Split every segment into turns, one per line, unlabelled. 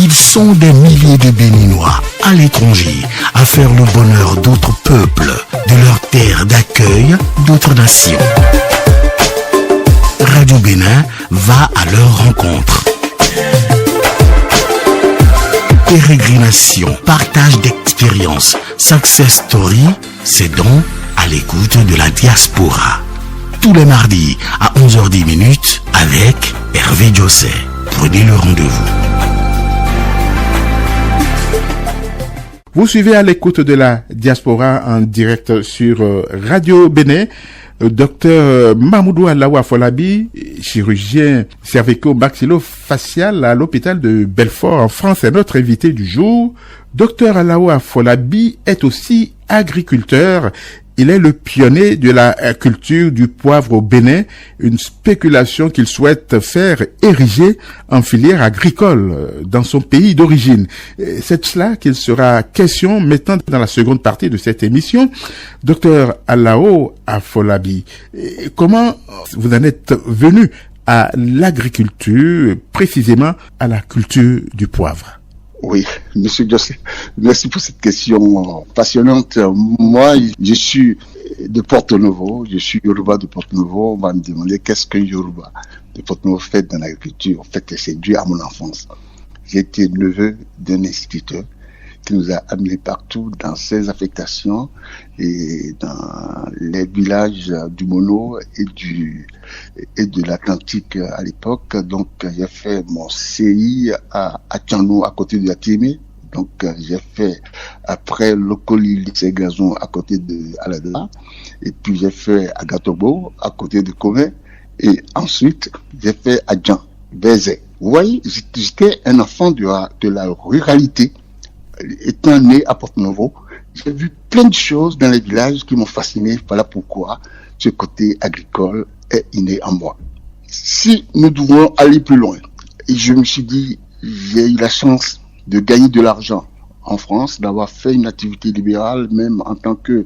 Ils sont des milliers de Béninois à l'étranger à faire le bonheur d'autres peuples, de leur terre d'accueil, d'autres nations. Radio Bénin va à leur rencontre. Pérégrination, partage d'expériences, success story, c'est donc à l'écoute de la diaspora. Tous les mardis à 11h10 avec Hervé Josset. Prenez le rendez-vous.
Vous suivez à l'écoute de la diaspora en direct sur Radio Bénin. Docteur Mamoudou Alaou Afolabi, chirurgien cervico-maxillo-facial à l'hôpital de Belfort en France, est notre invité du jour. Docteur Alaou Afolabi est aussi agriculteur. Il est le pionnier de la culture du poivre au Bénin, une spéculation qu'il souhaite faire ériger en filière agricole dans son pays d'origine. C'est de cela qu'il sera question maintenant dans la seconde partie de cette émission. Docteur Alaou Afolabi, comment vous en êtes venu à l'agriculture, précisément à la culture du poivre?
Oui, monsieur José, merci pour cette question passionnante. Moi, je suis de Porto-Novo, je suis Yoruba de Porto-Novo. On va me demander qu'est-ce qu'un Yoruba de Porto-Novo fait dans l'agriculture. En fait, c'est dû à mon enfance. J'ai été neveu d'un instituteur qui nous a amenés partout dans ses affectations et dans les villages du Mono et de l'Atlantique à l'époque. Donc, j'ai fait mon CI à Tchanou, à côté de Atimé. Donc, j'ai fait après Lokoli, lycée Gazon, à côté de Aladela. Et puis, j'ai fait à Gatobo, à côté de Komé. Et ensuite, j'ai fait à Djan, Bézé. Vous voyez, j'étais un enfant de la ruralité. Étant né à Porto-Novo, j'ai vu plein de choses dans les villages qui m'ont fasciné. Voilà pourquoi ce côté agricole est inné en moi. Si nous devons aller plus loin, et je me suis dit, j'ai eu la chance de gagner de l'argent en France, d'avoir fait une activité libérale, même en tant que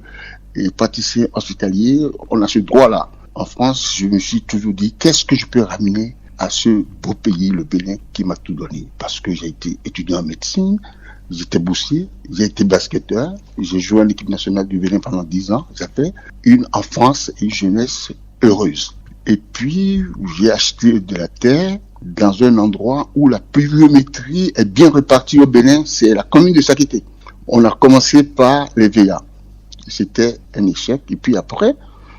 pâtissier hospitalier, on a ce droit-là. En France, je me suis toujours dit, qu'est-ce que je peux ramener à ce beau pays, le Bénin, qui m'a tout donné? Parce que j'ai été étudiant en médecine, j'étais boursier, j'ai été basketteur, j'ai joué à l'équipe nationale du Bénin pendant 10 ans. J'ai fait une enfance et une jeunesse heureuse. Et puis, j'ai acheté de la terre dans un endroit où la pluviométrie est bien répartie au Bénin, c'est la commune de Sakété. On a commencé par les VA. C'était un échec. Et puis après,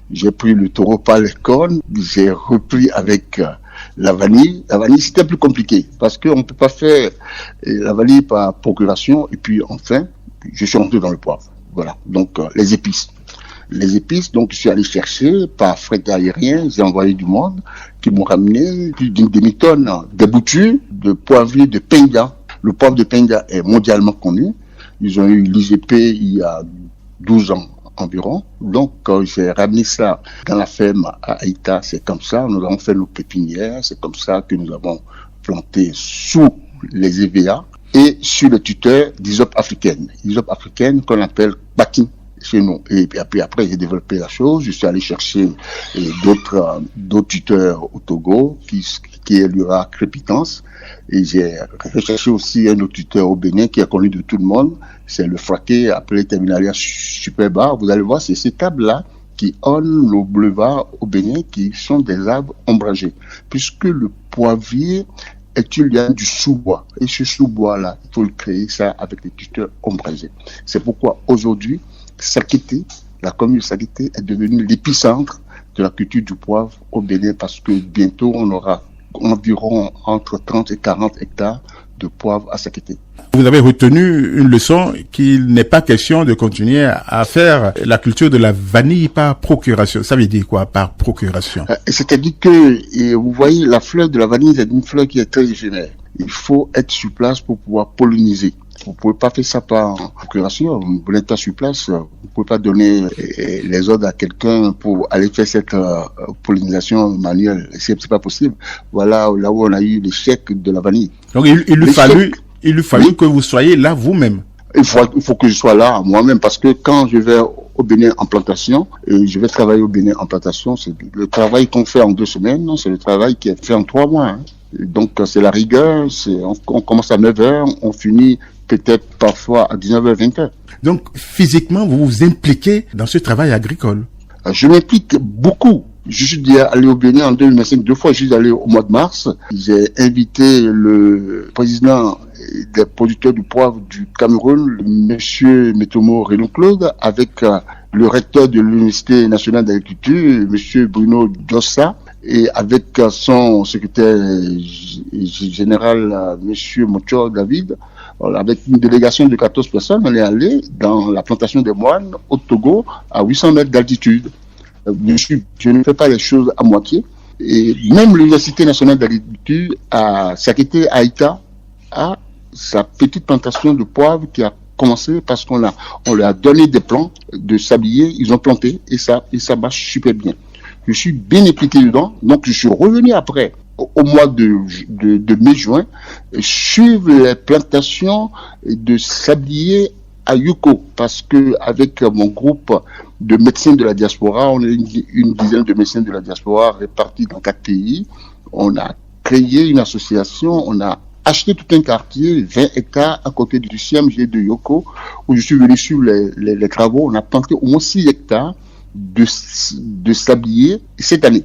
j'ai pris le taureau par les cornes, j'ai repris avec la vanille. La vanille, c'était plus compliqué parce qu'on ne peut pas faire la vanille par procuration. Et puis, enfin, je suis rentré dans le poivre. Voilà. Donc, les épices. Les épices, donc, je suis allé chercher par fret aérien. J'ai envoyé du monde qui m'ont ramené plus d'une demi-tonne de boutures de poivrier de Penga. Le poivre de Penga est mondialement connu. Ils ont eu l'IGP il y a 12 ans environ. Donc, j'ai ramené ça dans la ferme à Haïta. C'est comme ça, nous avons fait nos pépinières. C'est comme ça que nous avons planté sous les EVA et sur le tuteur d'Isop africaine. Isop africaine qu'on appelle Bakin chez nous. Et puis après, j'ai développé la chose. Je suis allé chercher d'autres tuteurs au Togo qui est l'Ura Crépitance. Et j'ai recherché aussi un autre tuteur au Bénin qui est connu de tout le monde. C'est le fraqué appelé Terminalia Superba. Vous allez voir, c'est ces tables-là qui ornent le boulevard au Bénin, qui sont des arbres ombragés. Puisque le poivrier est une liane du sous-bois. Et ce sous-bois-là, il faut le créer ça avec des tuteurs ombragés. C'est pourquoi aujourd'hui, Sakété, la commune de Sakété est devenue l'épicentre de la culture du poivre au Bénin parce que bientôt on aura environ entre 30 et 40 hectares de poivre à Sakété.
Vous avez retenu une leçon qu'il n'est pas question de continuer à faire la culture de la vanille par procuration. Ça veut dire quoi par procuration?
C'est-à-dire que, vous voyez, la fleur de la vanille, c'est une fleur qui est très éphémère. Il faut être sur place pour pouvoir polliniser. Vous ne pouvez pas faire ça par procuration. Vous n'êtes pas sur place. Vous ne pouvez pas donner les ordres à quelqu'un pour aller faire cette pollinisation manuelle. C'est pas possible. Voilà là où on a eu l'échec de la vanille.
Donc il lui fallu oui, que vous soyez là vous-même.
Il faut que je sois là moi-même parce que quand je vais au Bénin en plantation, et je vais travailler au Bénin en plantation, c'est le travail qu'on fait en 2 semaines, non, c'est le travail qui est fait en 3 mois. Hein. Donc c'est la rigueur, on commence à 9h, on finit peut-être parfois à 19h, 20h.
Donc physiquement, vous vous impliquez dans ce travail agricole?
Je m'implique beaucoup. Je suis déjà allé au Bénin en 2025 2 fois. Je suis allé au mois de mars. J'ai invité le président des producteurs du poivre du Cameroun, monsieur Metomo Renaud-Claude, avec le recteur de l'Université nationale d'agriculture, monsieur Bruno Dossa, et avec son secrétaire général, monsieur Mocho David. Avec une délégation de 14 personnes, on est allé dans la plantation des moines au Togo à 800 mètres d'altitude. Je ne fais pas les choses à moitié. Et même l'Université nationale d'agriculture à Sakété, à Ita, a sa petite plantation de poivre qui a commencé parce on leur a donné des plants de sablier, ils ont planté et ça marche super bien. Je suis bien impliqué dedans, donc je suis revenu après, au mois de mai-juin, suivre les plantations de sablier à Yuko, parce que avec mon groupe de médecins de la diaspora, on est une dizaine de médecins de la diaspora répartis dans 4 pays. On a créé une association, on a acheté tout un quartier, 20 hectares à côté du CMG de Yoko, où je suis venu suivre les travaux. On a planté au moins 6 hectares de sablier cette année.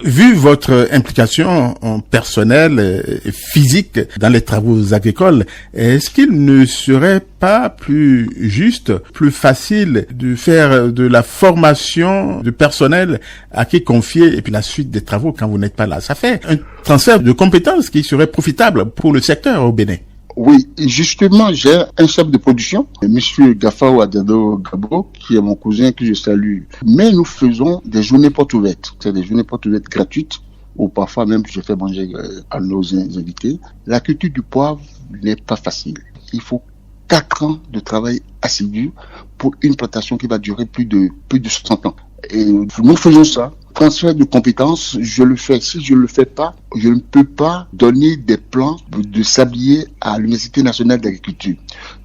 Vu votre implication personnelle et physique dans les travaux agricoles, est-ce qu'il ne serait pas plus juste, plus facile de faire de la formation de personnel à qui confier et puis la suite des travaux quand vous n'êtes pas là? Ça fait un transfert de compétences qui serait profitable pour le secteur au Bénin.
Oui, justement, j'ai un chef de production, monsieur Gafao Adado Gabo, qui est mon cousin que je salue. Mais nous faisons des journées portes ouvertes. C'est des journées portes ouvertes gratuites, ou parfois même je fais manger à nos invités. La culture du poivre n'est pas facile. Il faut 4 ans de travail assidu pour une plantation qui va durer plus de 60 ans. Et nous faisons ça. Transfert de compétences, je le fais. Si je ne le fais pas, je ne peux pas donner des plants de sablier à l'Université nationale d'agriculture.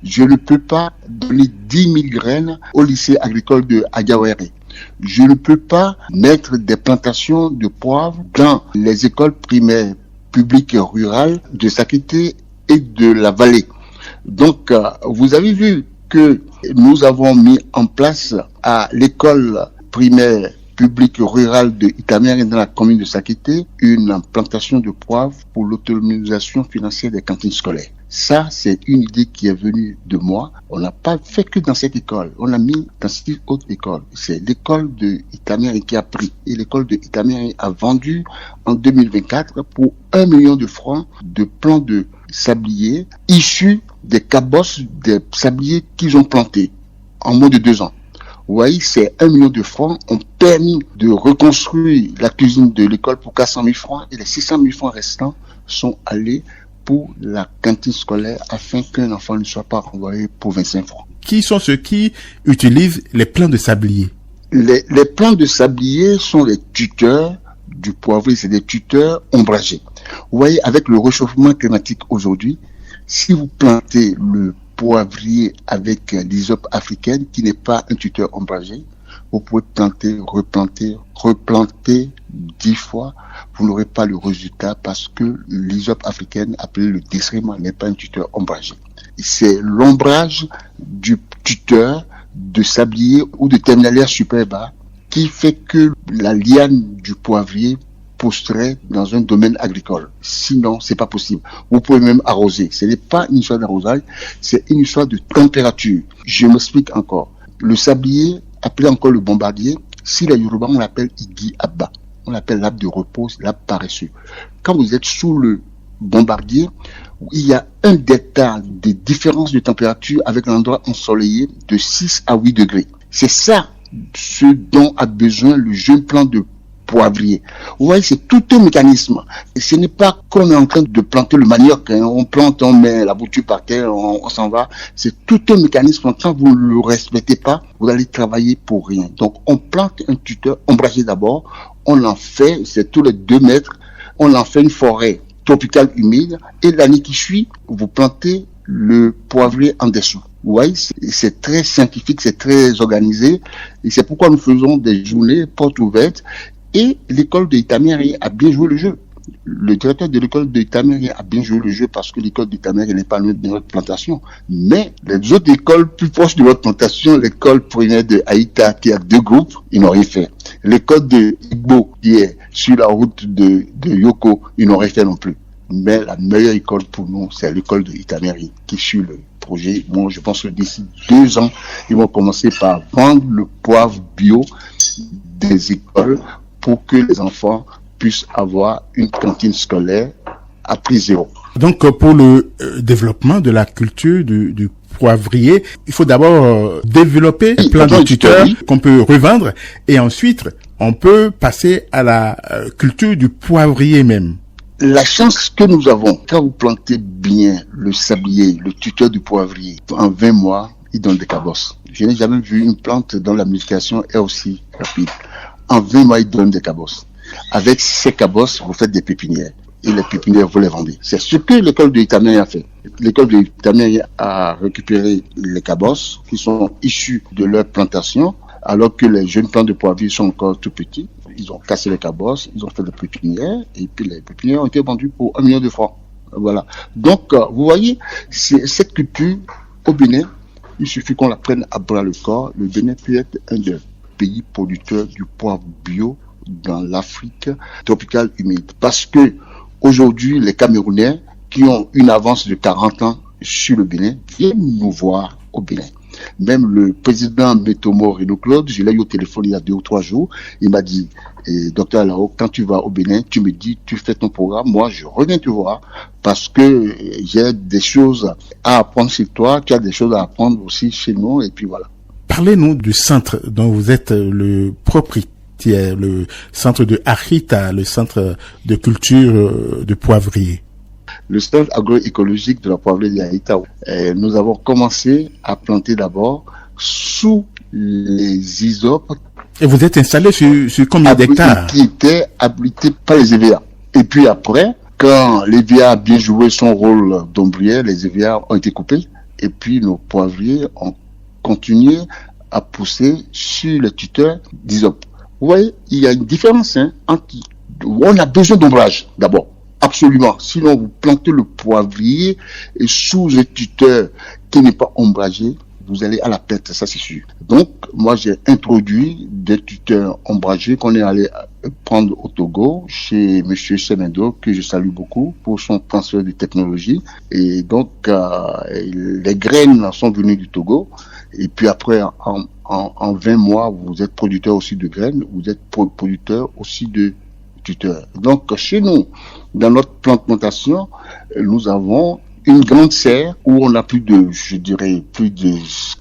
Je ne peux pas donner 10 000 graines au lycée agricole de Agawere. Je ne peux pas mettre des plantations de poivre dans les écoles primaires publiques et rurales de Sakété et de la vallée. Donc, vous avez vu que nous avons mis en place à l'école primaire publique rurale de Itamère dans la commune de Sakété une plantation de poivre pour l'autonomisation financière des cantines scolaires. Ça, c'est une idée qui est venue de moi. On n'a pas fait que dans cette école. On a mis dans 6 autres écoles. C'est l'école de Itamère qui a pris. Et l'école de Itamère a vendu en 2024 pour 1 million de francs de plants de sablier issus des cabosses des sabliers qu'ils ont plantés en moins de 2 ans. Vous voyez, ces 1 million de francs ont permis de reconstruire la cuisine de l'école pour 400 000 francs et les 600 000 francs restants sont allés pour la cantine scolaire afin qu'un enfant ne soit pas renvoyé pour 25 francs.
Qui sont ceux qui utilisent les plants de sablier?
Les plants de sablier sont les tuteurs du poivrier, c'est des tuteurs ombragés. Vous voyez, avec le réchauffement climatique aujourd'hui, si vous plantez le poivrier avec l'hysope africaine, qui n'est pas un tuteur ombragé, vous pouvez planter, replanter 10 fois, vous n'aurez pas le résultat parce que l'hysope africaine, appelée le décrément, n'est pas un tuteur ombragé. C'est l'ombrage du tuteur de sablier ou de terminalaire super bas qui fait que la liane du poivrier pousserait dans un domaine agricole. Sinon, c'est pas possible. Vous pouvez même arroser. Ce n'est pas une histoire d'arrosage, c'est une histoire de température. Je m'explique encore. Le sablier, appelé encore le bombardier, si les Yoruba, on l'appelle Igi Abba. On l'appelle l'arbre de repos, l'arbre paresseux. Quand vous êtes sous le bombardier, il y a un delta de différence de température avec un endroit ensoleillé de 6 à 8 degrés. C'est ça ce dont a besoin le jeune plant de poivrier. Vous voyez, c'est tout un mécanisme. Et ce n'est pas qu'on est en train de planter le manioc. Hein. On plante, on met la bouture par terre, on s'en va. C'est tout un mécanisme. Quand vous ne le respectez pas, vous allez travailler pour rien. Donc, on plante un tuteur ombragé d'abord. On en fait, c'est tous les 2 mètres. On en fait une forêt tropicale humide. Et l'année qui suit, vous plantez le poivrier en dessous. Vous voyez, c'est très scientifique, c'est très organisé. Et c'est pourquoi nous faisons des journées portes ouvertes. Et l'école de Itamère a bien joué le jeu. Le directeur de l'école de Itameri a bien joué le jeu parce que l'école d'Itameri n'est pas loin de notre plantation. Mais les autres écoles plus proches de notre plantation, l'école primaire de Haïta qui a 2 groupes, ils n'ont rien fait. L'école de Igbo qui est sur la route de Yoko, ils n'ont rien fait non plus. Mais la meilleure école pour nous, c'est l'école de Itameri qui suit le projet. Moi, je pense que d'ici 2 ans, ils vont commencer par vendre le poivre bio des écoles pour que les enfants puissent avoir une cantine scolaire à prix zéro.
Donc, pour le développement de la culture du poivrier, il faut d'abord développer un plan de tuteurs qu'on peut revendre et ensuite, on peut passer à la culture du poivrier même.
La chance que nous avons, quand vous plantez bien le sablier, le tuteur du poivrier, en 20 mois, il donne des cabosses. Je n'ai jamais vu une plante dont la multiplication est aussi rapide. En 20 mois, il donne des cabosses. Avec ces cabosses, vous faites des pépinières. Et les pépinières, vous les vendez. C'est ce que l'école de Itameri a fait. L'école de Itameri a récupéré les cabosses qui sont issues de leur plantation, alors que les jeunes plants de poivrier sont encore tout petits. Ils ont cassé les cabosses, ils ont fait des pépinières, et puis les pépinières ont été vendues pour 1 million de francs. Voilà. Donc, vous voyez, cette culture au Bénin, il suffit qu'on la prenne à bras le corps. Le Bénin peut être un des pays producteurs du poivre bio dans l'Afrique tropicale humide. Parce que aujourd'hui, les Camerounais qui ont une avance de 40 ans sur le Bénin viennent nous voir au Bénin. Même le président Metomo Renaud Claude, je l'ai eu au téléphone il y a 2 ou 3 jours, il m'a dit, docteur Alao, quand tu vas au Bénin, tu me dis, tu fais ton programme, moi je reviens te voir parce que j'ai des choses à apprendre chez toi, tu as des choses à apprendre aussi chez nous, et puis voilà.
Parlez-nous du centre dont vous êtes le propriétaire, le centre de Arita, le centre de culture de poivrier.
Le centre agroécologique de la poivrière d'Haïta. Nous avons commencé à planter d'abord sous les isopes.
Et vous êtes installé sur combien d'hectares?
Qui étaient abrités par les EVA. Et puis après, quand l'EVA a bien joué son rôle d'ombrière, les EVA ont été coupés. Et puis nos poivriers ont continué à pousser sur les tuteurs d'isopes. Vous voyez, il y a une différence entre... On a besoin d'ombrage d'abord. Absolument. Sinon, vous plantez le poivrier et sous un tuteur qui n'est pas ombragé, vous allez à la perte, ça c'est sûr. Donc, moi j'ai introduit des tuteurs ombragés qu'on est allé prendre au Togo chez monsieur Semendo, que je salue beaucoup pour son transfert de technologie. Et donc, les graines sont venues du Togo. Et puis après, en 20 mois, vous êtes producteur aussi de graines, vous êtes producteur aussi de tuteurs. Donc, chez nous, dans notre plantation, nous avons une grande serre où on a plus de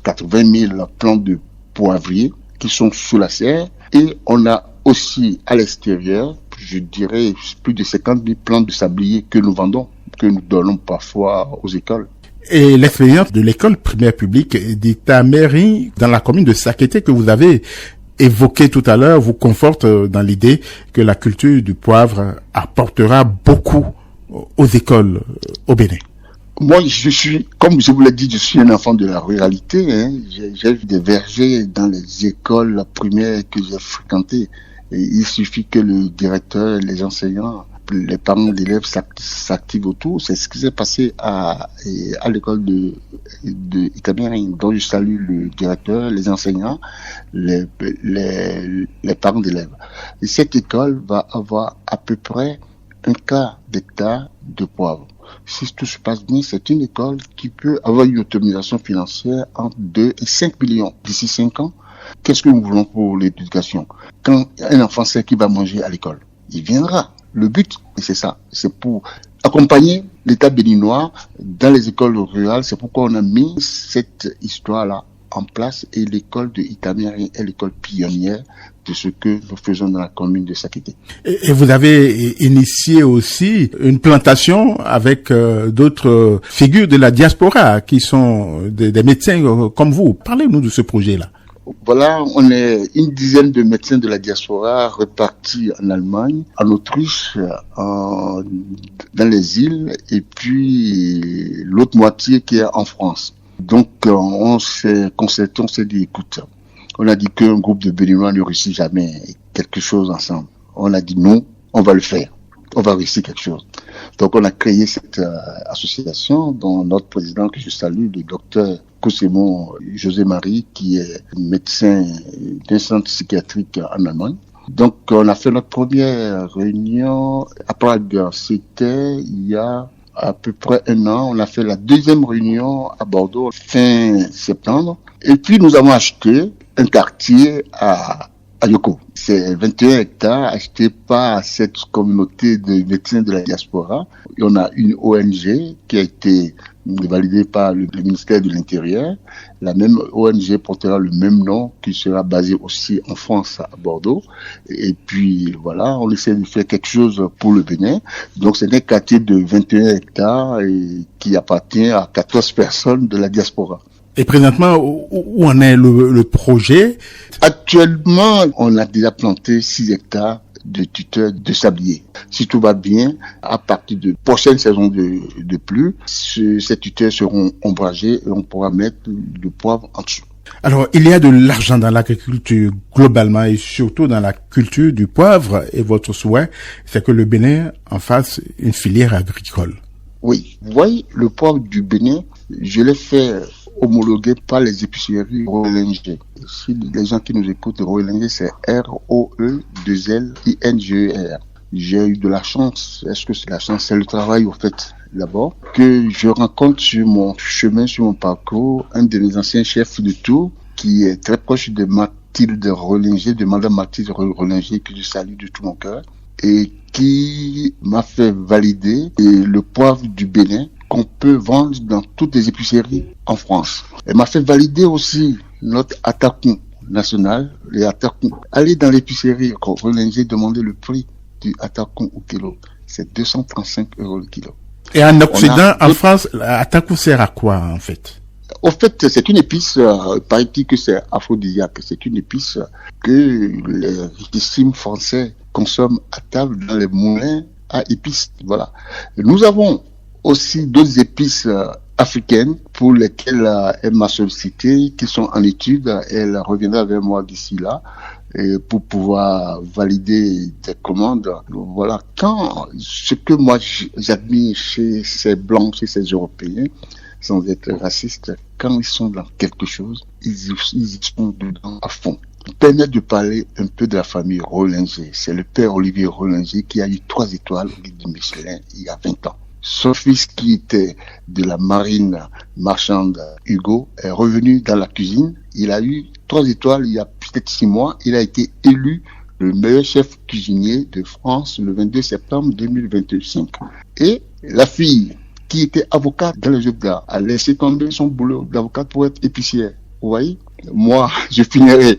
80 000 plants de poivriers qui sont sous la serre. Et on a aussi à l'extérieur, je dirais, plus de 50 000 plants de sablier que nous vendons, que nous donnons parfois aux écoles.
Et l'expérience de l'école primaire publique d'Itameri dans la commune de Sakété que vous avez évoqué tout à l'heure vous conforte dans l'idée que la culture du poivre apportera beaucoup aux écoles au Bénin.
Moi, je suis, comme je vous l'ai dit, je suis un enfant de la ruralité. J'ai vu des vergers dans les écoles primaires que j'ai fréquentées. Et il suffit que le directeur, les enseignants, les parents d'élèves s'activent autour. C'est ce qui s'est passé à l'école de Itameri, dont je salue le directeur, les enseignants, les parents d'élèves. Et cette école va avoir à peu près 1 quart d'hectare de poivre. Si tout se passe bien, c'est une école qui peut avoir une autonomisation financière entre 2 et 5 millions d'ici 5 ans. Qu'est-ce que nous voulons pour l'éducation? Quand un enfant sait qu'il va manger à l'école, il viendra. Le but, c'est ça, c'est pour accompagner l'État béninois dans les écoles rurales. C'est pourquoi on a mis cette histoire-là en place et l'école de Itameri est l'école pionnière de ce que nous faisons dans la commune de Sakété.
Et vous avez initié aussi une plantation avec d'autres figures de la diaspora qui sont des médecins comme vous. Parlez-nous de ce projet-là.
Voilà, on est une dizaine de médecins de la diaspora répartis en Allemagne, en Autriche, dans les îles, et puis l'autre moitié qui est en France. Donc, on s'est concerté, on s'est dit, écoute, on a dit qu'un groupe de Béninois ne réussit jamais quelque chose ensemble. On a dit non, on va le faire. on va réussir quelque chose. Donc on a créé cette association dont notre président que je salue, le docteur Cosimo José-Marie, qui est médecin d'un centre psychiatrique en Allemagne. Donc on a fait notre première réunion à Prague, c'était il y a à peu près 1 an. On a fait la deuxième réunion à Bordeaux fin septembre. Et puis nous avons acheté un quartier à Yoko. C'est 21 hectares achetés par cette communauté de médecins de la diaspora. Et on a une ONG qui a été validée par le ministère de l'Intérieur. La même ONG portera le même nom, qui sera basée aussi en France, à Bordeaux. Et puis voilà, on essaie de faire quelque chose pour le Bénin. Donc c'est un quartier de 21 hectares et qui appartient à 14 personnes de la diaspora.
Et présentement, où en est le projet?
Actuellement, on a déjà planté 6 hectares de tuteurs de sablier. Si tout va bien, à partir de prochaine saison de pluie, ces tuteurs seront ombragés et on pourra mettre le poivre en dessous.
Alors, il y a de l'argent dans l'agriculture globalement et surtout dans la culture du poivre, et votre souhait, c'est que le Bénin en fasse une filière agricole.
Oui. Vous voyez, le poivre du Bénin, je l'ai fait homologué par les épiceries Roelinger. Si les gens qui nous écoutent, Roelinger, c'est R-O-E-2-L-I-N-G-E-R. J'ai eu de la chance. Est-ce que c'est la chance? C'est le travail, au fait, d'abord, que je rencontre sur mon chemin, sur mon parcours, un de mes anciens chefs de tour, qui est très proche de Mathilde Roelinger, de Madame Mathilde Roelinger, que je salue de tout mon cœur, et qui m'a fait valider le poivre du Bénin qu'on peut vendre dans toutes les épiceries en France. Elle m'a fait valider aussi notre Atacon national, les Atacon. Allez dans l'épicerie, Roelinger, demander le prix du Atacon au kilo. C'est 235 € le kilo.
Et en Occident, en France, l'Atacon sert à quoi, en fait?
Au fait, c'est une épice, paraît-il que c'est aphrodisiaque. C'est une épice que les richissimes Français consomment à table dans les moulins à épices. Voilà. Et nous avons aussi d'autres épices africaines pour lesquelles elle m'a sollicité, qui sont en étude. Elle reviendra vers moi d'ici là et pour pouvoir valider des commandes. Voilà. Ce que moi j'admire chez ces Blancs, chez ces Européens, sans être raciste, quand ils sont dans quelque chose, ils sont dedans à fond. Il permet de parler un peu de la famille Roelinger. C'est le père Olivier Roelinger qui a eu 3 étoiles au guide du Michelin il y a 20 ans. Son fils, qui était de la marine marchande, Hugo, est revenu dans la cuisine. Il a eu 3 étoiles il y a peut-être 6 mois. Il a été élu le meilleur chef cuisinier de France le 22 septembre 2025. Et la fille, qui était avocate dans le jeu d'art, a laissé tomber son boulot d'avocate pour être épicière. Vous voyez? Moi, je finirai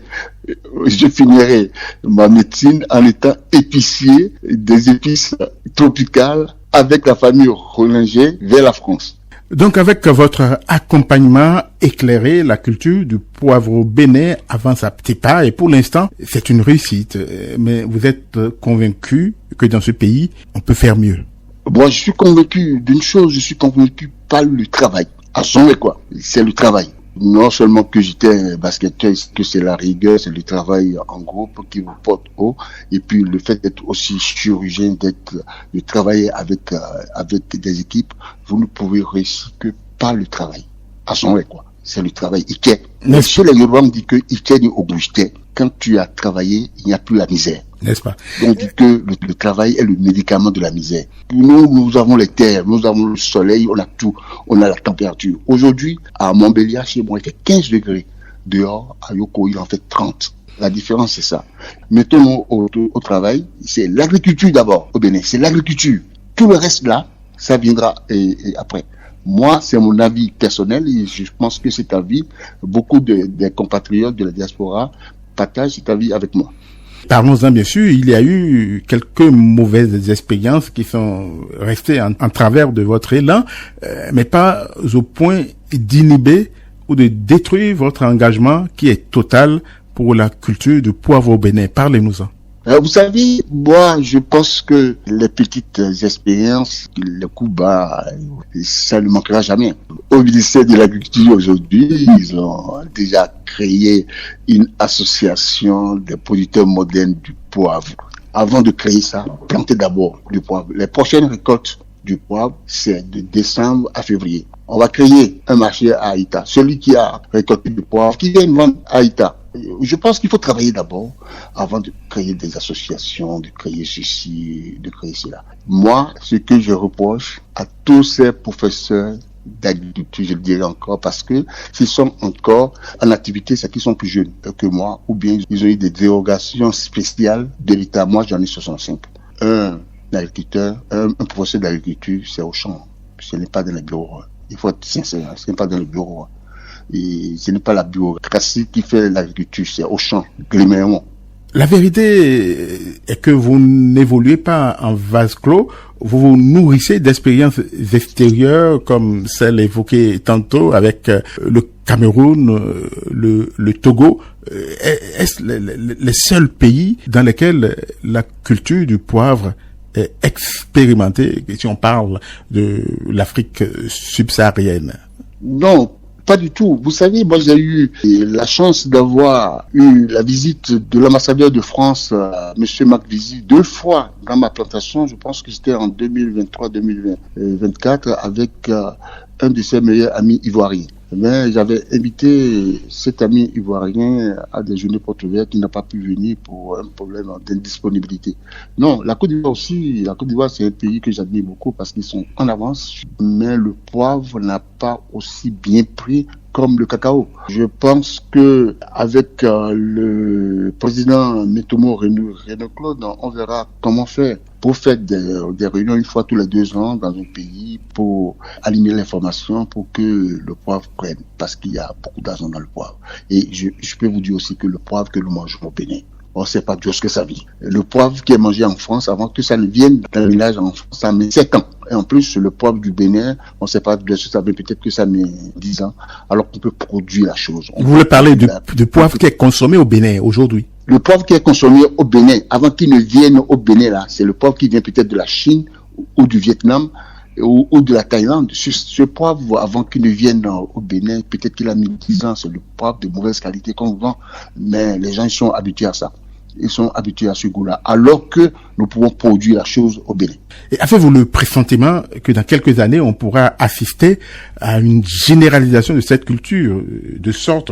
ma médecine en étant épicier des épices tropicales avec la famille Roelinger vers la France.
Donc, avec votre accompagnement éclairé, la culture du poivre au Bénin avance à petits pas et pour l'instant, c'est une réussite. Mais vous êtes convaincu que dans ce pays, on peut faire mieux?
Moi, je suis convaincu d'une chose, je suis convaincu par le travail. À son quoi, c'est le travail. Non seulement que j'étais basketteur, que c'est la rigueur, c'est le travail en groupe qui vous porte haut. Et puis le fait d'être aussi chirurgien, de travailler avec des équipes, vous ne pouvez réussir que par le travail. À son quoi, c'est le travail. Chez les Yoruba, on dit que quand tu as travaillé, il n'y a plus la misère.
N'est-ce pas?
On dit que le travail est le médicament de la misère. Nous avons les terres, nous avons le soleil, on a tout, on a la température. Aujourd'hui, à Montbéliard, chez moi, il fait 15 degrés. Dehors, à Yoko, il en fait 30. La différence, c'est ça. Mettons-nous au travail. C'est l'agriculture d'abord, au Bénin. C'est l'agriculture. Tout le reste là, ça viendra et après. Moi, c'est mon avis personnel et je pense que cet avis, beaucoup des compatriotes de la diaspora partagent cet avis avec moi.
Parlons-en bien sûr, il y a eu quelques mauvaises expériences qui sont restées en travers de votre élan, mais pas au point d'inhiber ou de détruire votre engagement qui est total pour la culture du poivre au Bénin. Parlez-nous-en.
Vous savez, moi, je pense que les petites expériences, les coups bas, ça ne manquera jamais. Au ministère de l'Agriculture aujourd'hui, ils ont déjà créé une association des producteurs modernes du poivre. avant de créer ça, planter d'abord du poivre. Les prochaines récoltes du poivre, c'est de décembre à février. On va créer un marché à Haïta. Celui qui a récolté du poivre, qui vient vendre à Haïta. Je pense qu'il faut travailler d'abord avant de créer des associations, de créer ceci, de créer cela. Moi, ce que je reproche à tous ces professeurs d'agriculture, je le dirais encore, parce que s'ils sont encore en activité, c'est qu'ils sont plus jeunes que moi, ou bien ils ont eu des dérogations spéciales de l'État. Moi, j'en ai 65. Un agriculteur, un professeur d'agriculture, c'est au champ. Ce n'est pas dans les bureaux. Il faut être sincère, ce n'est pas dans le bureau. Et ce n'est pas la bureaucratie qui fait l'agriculture, c'est au champ, grémément.
La vérité est que vous n'évoluez pas en vase clos, vous vous nourrissez d'expériences extérieures comme celle évoquée tantôt avec le Cameroun, le Togo. Est-ce les seuls pays dans lesquels la culture du poivre est expérimentée, si on parle de l'Afrique subsaharienne?
Non, pas du tout. Vous savez, moi j'ai eu la chance d'avoir eu la visite de l'ambassadeur de France, Monsieur Macvizy, 2 fois dans ma plantation. Je pense que c'était en 2023-2024 avec un de ses meilleurs amis ivoiriens. Mais j'avais invité cet ami ivoirien à déjeuner porte ouverte qui n'a pas pu venir pour un problème d'indisponibilité. Non, la Côte d'Ivoire aussi, la Côte d'Ivoire c'est un pays que j'admire beaucoup parce qu'ils sont en avance, mais le poivre n'a pas aussi bien pris comme le cacao. Je pense que avec le président Métomo Renaud-Claude, on verra comment faire pour faire des réunions une fois tous les 2 ans dans un pays pour aligner l'information pour que le poivre prenne, parce qu'il y a beaucoup d'argent dans le poivre. Et je peux vous dire aussi que le poivre que nous mangeons au Bénin, on ne sait pas d'où ce que ça vient. Le poivre qui est mangé en France, avant que ça ne vienne dans le village en France, ça met 7 ans. Et en plus, le poivre du Bénin, on ne sait pas d'où ce que ça vient, peut-être que ça met 10 ans, alors qu'on peut produire la chose.
Vous voulez parler du poivre qui est consommé au Bénin aujourd'hui?
Le poivre qui est consommé au Bénin, avant qu'il ne vienne au Bénin, là, c'est le poivre qui vient peut-être de la Chine ou du Vietnam ou de la Thaïlande. Ce poivre, avant qu'il ne vienne au Bénin, peut-être qu'il a mis 10 ans, c'est le poivre de mauvaise qualité qu'on vend, mais les gens ils sont habitués à ça. Ils sont habitués à ce goût-là, alors que nous pouvons produire la chose au Bénin.
Et avez-vous le pressentiment que dans quelques années, on pourra assister à une généralisation de cette culture, de sorte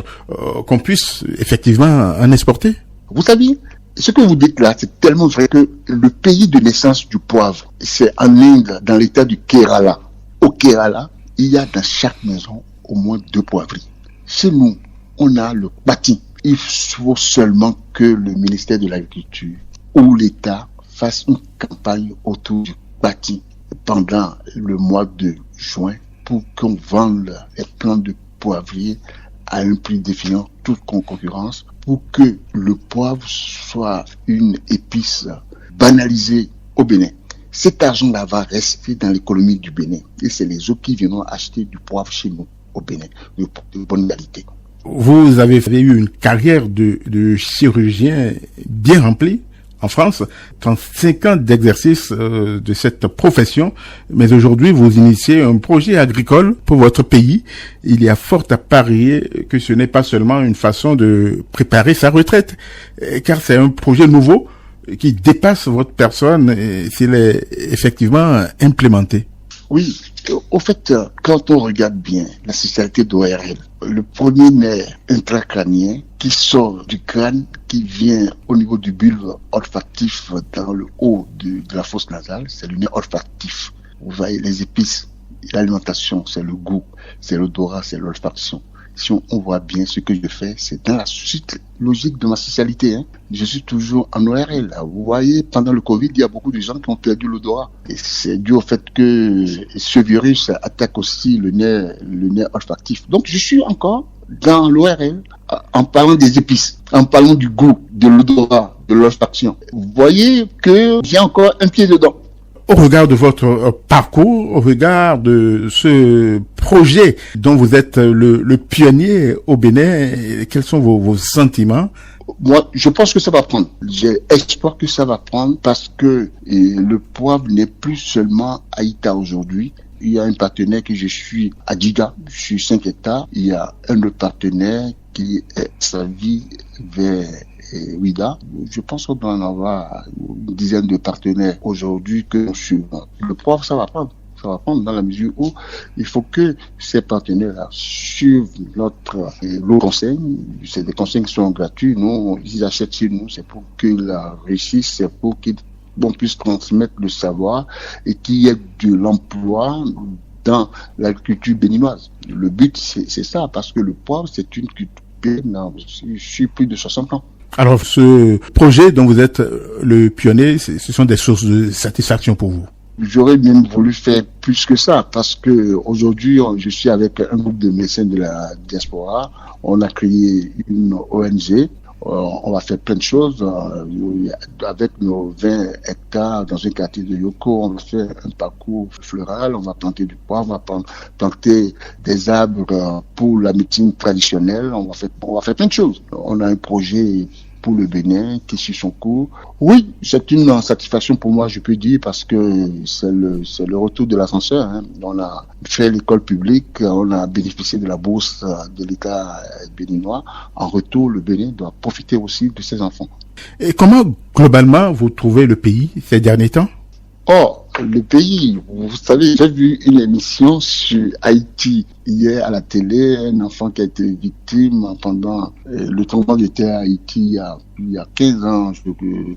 qu'on puisse effectivement en exporter?
Vous savez, ce que vous dites là, c'est tellement vrai que le pays de naissance du poivre, c'est en Inde, dans l'état du Kerala. Au Kerala, il y a dans chaque maison au moins 2 poivriers. Chez nous, on a le bâti. Il faut seulement que le ministère de l'Agriculture ou l'État fasse une campagne autour du bâti pendant le mois de juin pour qu'on vende les plants de poivriers à un prix défiant toute concurrence, pour que le poivre soit une épice banalisée au Bénin. Cet argent-là va rester dans l'économie du Bénin et c'est les autres qui viendront acheter du poivre chez nous au Bénin, de bonne qualité.
Vous avez eu une carrière de chirurgien bien remplie en France, 35 ans d'exercice de cette profession, mais aujourd'hui vous initiez un projet agricole pour votre pays. Il y a fort à parier que ce n'est pas seulement une façon de préparer sa retraite, car c'est un projet nouveau qui dépasse votre personne s'il est effectivement implémenté.
Oui, au fait, quand on regarde bien la spécialité d'ORL, le premier nerf intracrânien qui sort du crâne, qui vient au niveau du bulbe olfactif dans le haut de la fosse nasale, c'est le nerf olfactif. Vous voyez les épices, l'alimentation, c'est le goût, c'est l'odorat, c'est l'olfaction. Si on voit bien ce que je fais, c'est dans la suite logique de ma spécialité. Je suis toujours en ORL. Vous voyez, pendant le Covid, il y a beaucoup de gens qui ont perdu l'odorat. Et c'est dû au fait que ce virus attaque aussi le nerf olfactif. Donc, je suis encore dans l'ORL en parlant des épices, en parlant du goût, de l'odorat, de l'olfaction. Vous voyez que j'ai encore un pied dedans.
Au regard de votre parcours, au regard de ce projet dont vous êtes le pionnier au Bénin, quels sont vos sentiments?
Moi, je pense que ça va prendre. J'ai espoir que ça va prendre parce que le poivre n'est plus seulement à Haïta aujourd'hui. Il y a un partenaire que je suis à Djiga, je suis 5 hectares. Il y a un autre partenaire qui est sa vie vers Ouida. Je pense qu'on doit en avoir une dizaine de partenaires aujourd'hui que nous suivons. Le poivre, ça va prendre. Ça va prendre dans la mesure où il faut que ces partenaires-là suivent nos consignes. C'est des consignes qui sont gratuits. Nous, ils achètent chez nous. C'est pour qu'ils la réussissent. C'est pour qu'on puisse transmettre le savoir et qu'il y ait de l'emploi dans l'agriculture béninoise. Le but, c'est ça, parce que le poivre, c'est une culture béninoise. Je suis plus de 60 ans.
Alors, ce projet dont vous êtes le pionnier, ce sont des sources de satisfaction pour vous?
J'aurais même voulu faire plus que ça, parce que aujourd'hui, je suis avec un groupe de médecins de la diaspora. On a créé une ONG. On va faire plein de choses. Avec nos 20 hectares dans un quartier de Yoko, on va faire un parcours floral. On va planter du poivre, on va planter des arbres pour la médecine traditionnelle. On va faire plein de choses. On a un projet pour le Bénin qui suit son cours. Oui, c'est une satisfaction pour moi, je peux dire, parce que c'est le retour de l'ascenseur. Hein. On a fait l'école publique, on a bénéficié de la bourse de l'État béninois. En retour, le Bénin doit profiter aussi de ses enfants.
Et comment, globalement, vous trouvez le pays ces derniers temps?
Oh, le pays, vous savez, j'ai vu une émission sur Haïti hier à la télé, un enfant qui a été victime pendant le tremblement de terre à Haïti il y a 15 ans, je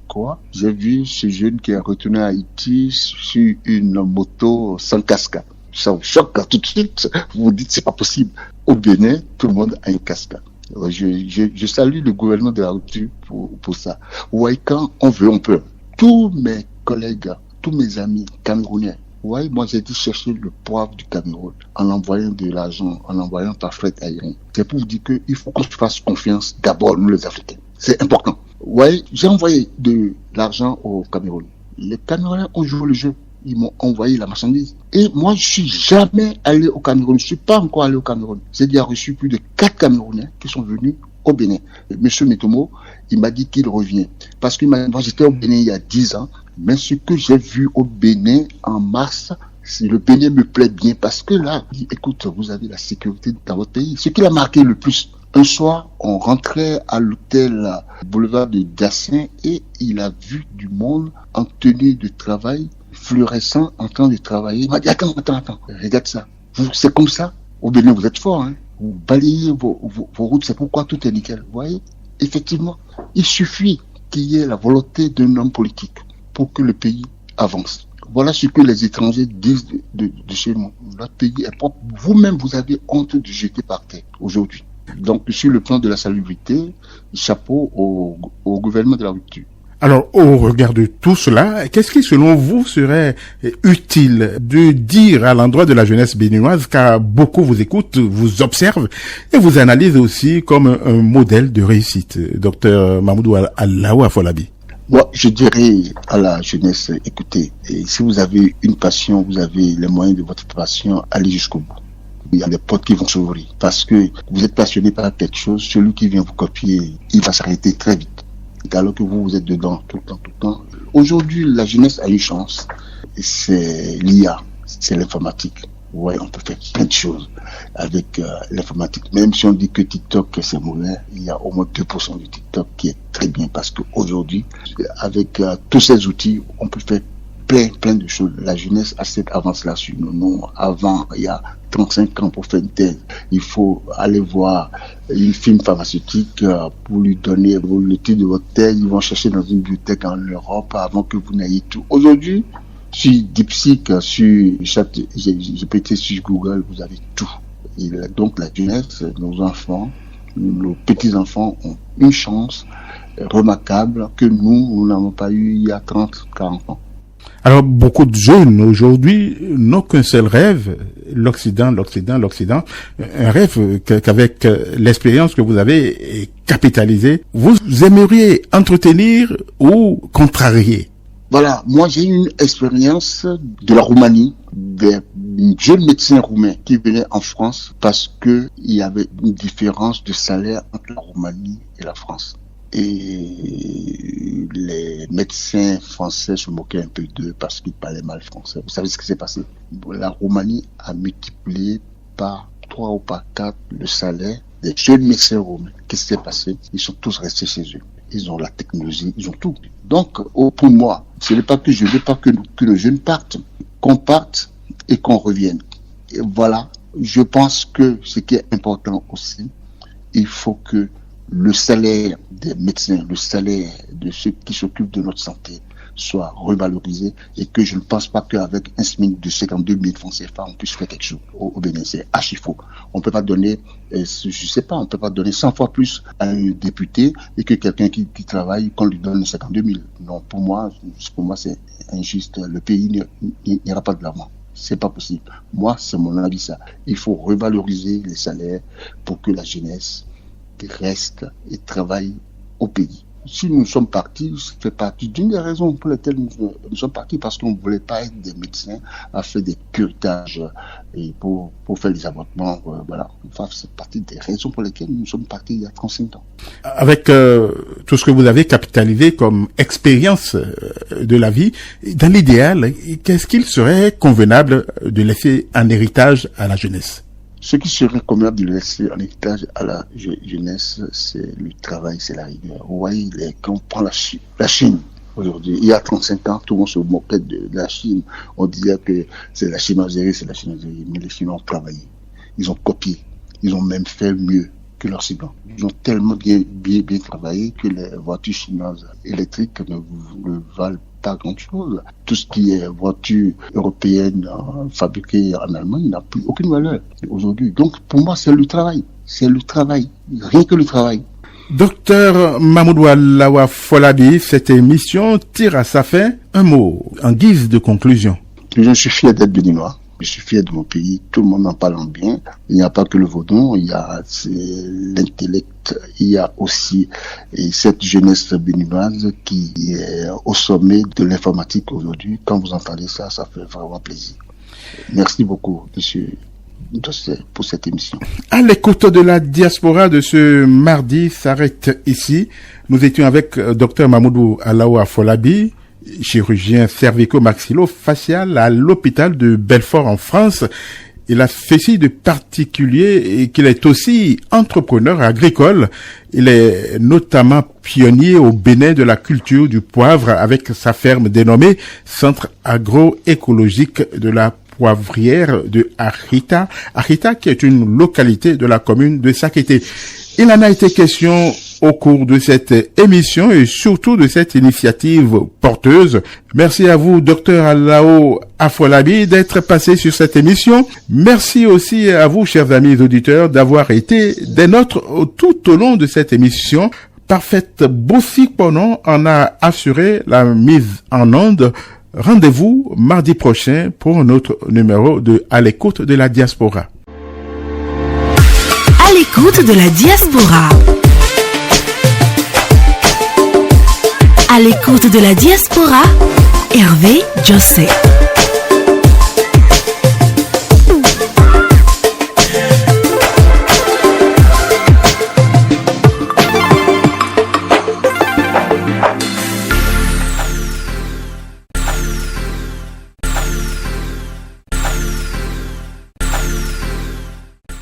crois. J'ai vu ce jeune qui est retourné à Haïti sur une moto sans casque. Ça vous choque tout de suite. Vous vous dites, c'est pas possible. Au Bénin, tout le monde a une casque. Je salue le gouvernement de la rupture pour ça. Ouais, quand on veut, on peut. Tous mes collègues, tous mes amis camerounais, ouais, moi j'ai été chercher le poivre du Cameroun en envoyant de l'argent, en envoyant par fret aérien. C'est pour vous dire qu'il faut qu'on se fasse confiance d'abord, nous les Africains. C'est important. Ouais, j'ai envoyé de l'argent au Cameroun. Les Camerounais ont joué le jeu. Ils m'ont envoyé la marchandise. Et moi, je suis jamais allé au Cameroun. Je suis pas encore allé au Cameroun. J'ai déjà reçu plus de 4 Camerounais qui sont venus au Bénin. Monsieur Metomo, il m'a dit qu'il revient. Parce que moi, j'étais au Bénin il y a 10 ans. Mais ce que j'ai vu au Bénin en mars, le Bénin me plaît bien. Parce que là, écoute, vous avez la sécurité dans votre pays. Ce qui a marqué le plus, un soir, on rentrait à l'hôtel boulevard de Dassin et il a vu du monde en tenue de travail, fluorescent, en train de travailler. Il m'a dit, attends, regarde ça. C'est comme ça. Au Bénin, vous êtes fort, hein. Vous balayez vos routes, c'est pourquoi tout est nickel. Vous voyez, effectivement, il suffit qu'il y ait la volonté d'un homme politique pour que le pays avance. Voilà ce que les étrangers disent de chez nous. Notre pays est propre. Vous-même, vous avez honte de jeter par terre aujourd'hui. Donc, sur le plan de la salubrité, chapeau au gouvernement de la rupture.
Alors, au regard de tout cela, qu'est-ce qui, selon vous, serait utile de dire à l'endroit de la jeunesse béninoise, car beaucoup vous écoutent, vous observent et vous analysent aussi comme un modèle de réussite, docteur Mamoudou Alaoua Afolabi?
Moi, je dirais à la jeunesse, écoutez, si vous avez une passion, vous avez les moyens de votre passion, allez jusqu'au bout. Il y a des portes qui vont s'ouvrir. Parce que vous êtes passionné par quelque chose, celui qui vient vous copier, il va s'arrêter très vite. Alors que vous êtes dedans tout le temps. Aujourd'hui, la jeunesse a une chance. C'est l'IA, c'est l'informatique. Ouais, on peut faire plein de choses avec l'informatique. Même si on dit que TikTok c'est mauvais, il y a au moins 2% de TikTok qui est très bien parce qu'aujourd'hui, avec tous ces outils, on peut faire plein de choses. La jeunesse a cette avance-là sur nous. Non, avant, il y a 35 ans pour faire une thèse, il faut aller voir une firme pharmaceutique pour lui donner le titre de votre thèse. Ils vont chercher dans une bibliothèque en Europe avant que vous n'ayez tout. Aujourd'hui, sur DeepSeek, sur GPT, sur Google, vous avez tout. Et donc la jeunesse, nos enfants, nos petits-enfants ont une chance remarquable que nous n'avons pas eu il y a 30, 40 ans.
Alors, beaucoup de jeunes aujourd'hui n'ont qu'un seul rêve, l'Occident. Un rêve qu'avec l'expérience que vous avez capitalisée, vous aimeriez entretenir ou contrarier.
Voilà, moi j'ai eu une expérience de la Roumanie, des jeunes médecins roumains qui venaient en France parce qu'il y avait une différence de salaire entre la Roumanie et la France. Et les médecins français se moquaient un peu d'eux parce qu'ils parlaient mal français. Vous savez ce qui s'est passé? La Roumanie a multiplié par 3 ou par 4 le salaire des jeunes médecins roumains. Qu'est-ce qui s'est passé? Ils sont tous restés chez eux. Ils ont la technologie, ils ont tout. Donc, pour moi, ce n'est pas que je veux pas que les jeunes partent, qu'on parte et qu'on revienne. Et voilà, je pense que ce qui est important aussi, il faut que le salaire des médecins, le salaire de ceux qui s'occupent de notre santé soit revalorisé et que je ne pense pas qu'avec un SMIC de 52 000 francs CFA, on puisse faire quelque chose au Bénin. C'est archi faux. On peut pas donner, on peut pas donner 100 fois plus à un député et que quelqu'un qui travaille, qu'on lui donne 52 000. Non, pour moi, c'est injuste. Le pays n'ira pas de l'avant. C'est pas possible. Moi, c'est mon avis ça. Il faut revaloriser les salaires pour que la jeunesse reste et travaille au pays. Si nous sommes partis, ça fait partie d'une des raisons pour lesquelles nous sommes partis, parce qu'on ne voulait pas être des médecins à faire des curetages et pour faire des avortements. Voilà. Enfin, c'est partie des raisons pour lesquelles nous sommes partis il y a 35 ans.
Avec tout ce que vous avez capitalisé comme expérience de la vie, dans l'idéal, qu'est-ce qu'il serait convenable de laisser en héritage à la jeunesse?
Ce qui serait convenable de laisser en héritage à la jeunesse, c'est le travail, c'est la rigueur. Vous voyez, quand on prend la Chine, aujourd'hui, il y a 35 ans, tout le monde se moquait de la Chine. On disait que c'est la chinoiserie, mais les Chinois ont travaillé. Ils ont copié. Ils ont même fait mieux que leurs ciblants. Ils ont tellement bien travaillé que les voitures chinoises électriques ne valent pas grand-chose. Tout ce qui est voiture européenne fabriquée en Allemagne n'a plus aucune valeur aujourd'hui. Donc pour moi, c'est le travail. C'est le travail. Rien que le travail.
Docteur Mamoudou Alaoua Folabi, cette émission tire à sa fin. Un mot en guise de conclusion.
Je suis fier d'être béninois. Je suis fier de mon pays, tout le monde en parle en bien. Il n'y a pas que le vaudon, il y a l'intellect, il y a aussi cette jeunesse béninoise qui est au sommet de l'informatique aujourd'hui. Quand vous entendez ça, ça fait vraiment plaisir. Merci beaucoup, monsieur José, pour cette émission.
À l'écoute de la diaspora de ce mardi s'arrête ici. Nous étions avec Dr Mamoudou Alaoua Folabi, chirurgien cervico-maxillo-facial à l'hôpital de Belfort en France. Il a ceci de particulier et qu'il est aussi entrepreneur agricole. Il est notamment pionnier au Bénin de la culture du poivre avec sa ferme dénommée Centre agroécologique de la poivrière de Arita. Arita qui est une localité de la commune de Sakété. Il en a été question au cours de cette émission et surtout de cette initiative porteuse. Merci à vous, Dr Alaoua Folabi, d'être passé sur cette émission. Merci aussi à vous, chers amis auditeurs, d'avoir été des nôtres tout au long de cette émission. Parfaite Bossi Ponon en a assuré la mise en onde. Rendez-vous mardi prochain pour un autre numéro de À l'écoute de la diaspora.
À l'écoute de la diaspora. À l'écoute de la diaspora, Hervé José.